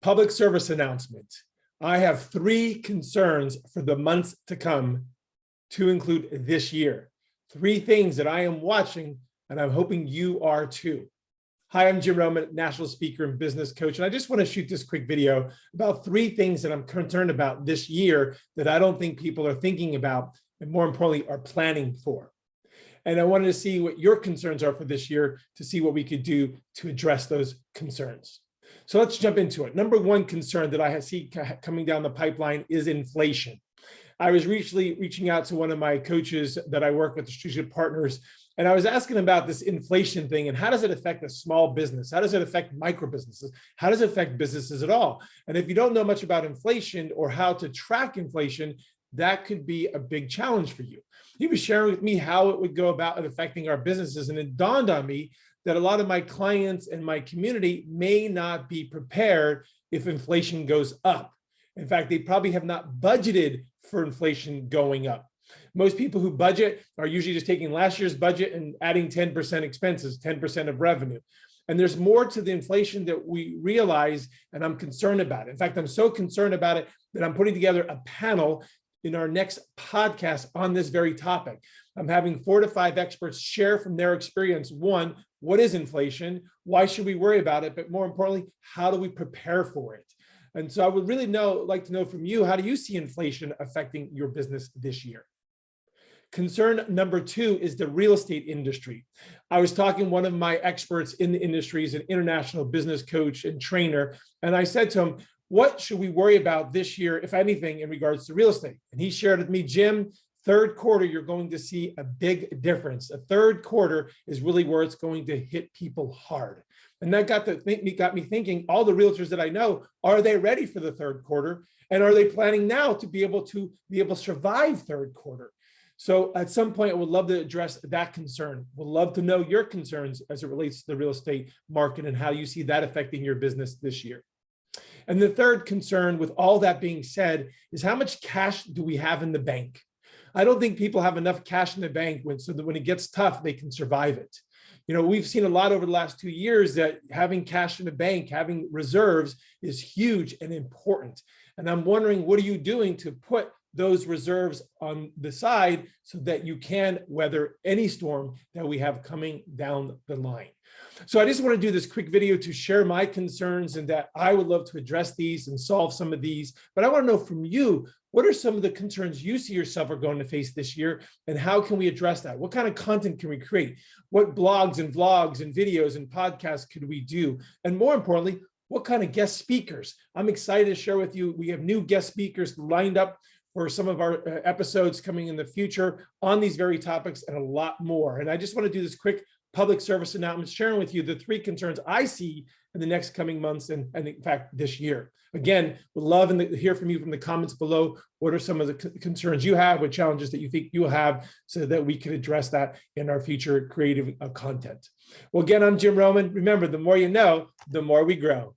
Public service announcement. I have 3 concerns for the months to come, to include this year. 3 things that I am watching, and I'm hoping you are too. Hi, I'm Jim Roman, national speaker and business coach, and I just want to shoot this quick video about 3 things that I'm concerned about this year that I don't think people are thinking about, and more importantly, are planning for. And I wanted to see what your concerns are for this year to see what we could do to address those concerns. So let's jump into it. Number 1 concern that I see coming down the pipeline is inflation. I was recently reaching out to one of my coaches that I work with, the strategic partners, and I was asking about this inflation thing and how does it affect a small business? How does it affect micro businesses? How does it affect businesses at all? And if you don't know much about inflation or how to track inflation, that could be a big challenge for you. He was sharing with me how it would go about it affecting our businesses. And it dawned on me that a lot of my clients and my community may not be prepared if inflation goes up. In fact, they probably have not budgeted for inflation going up. Most people who budget are usually just taking last year's budget and adding 10% expenses, 10% of revenue. And there's more to the inflation that we realize, and I'm concerned about it. In fact, I'm so concerned about it that I'm putting together a panel in our next podcast on this very topic. I'm having 4 to 5 experts share from their experience. 1, what is inflation? Why should we worry about it? But more importantly, how do we prepare for it? And so I would really like to know from you, how do you see inflation affecting your business this year? Concern number 2 is the real estate industry. I was talking to one of my experts in the industry, is an international business coach and trainer. And I said to him, what should we worry about this year, if anything, in regards to real estate? And he shared with me, Jim, third quarter, you're going to see a big difference. A third quarter is really where it's going to hit people hard. And that got me thinking, all the realtors that I know, are they ready for the third quarter? And are they planning now to be able to survive third quarter? So at some point, I would love to address that concern. We'd love to know your concerns as it relates to the real estate market and how you see that affecting your business this year. And the third concern, with all that being said, is how much cash do we have in the bank? I don't think people have enough cash in the bank so that when it gets tough, they can survive it. You know, we've seen a lot over the last 2 years that having cash in the bank, having reserves is huge and important. And I'm wondering, what are you doing to put those reserves on the side so that you can weather any storm that we have coming down the line? So I just want to do this quick video to share my concerns, and that I would love to address these and solve some of these. But I want to know from you, what are some of the concerns you see yourself are going to face this year, and how can we address that? What kind of content can we create? What blogs and vlogs and videos and podcasts could we do? And more importantly, what kind of guest speakers? I'm excited to share with you. We have new guest speakers lined up for some of our episodes coming in the future on these very topics and a lot more. And I just want to do this quick public service announcement, sharing with you the 3 concerns I see in the next coming months and in fact, this year. Again, would love to hear from you from the comments below. What are some of the concerns you have, what challenges that you think you will have, so that we can address that in our future creative content. Well, again, I'm Jim Roman. Remember, the more you know, the more we grow.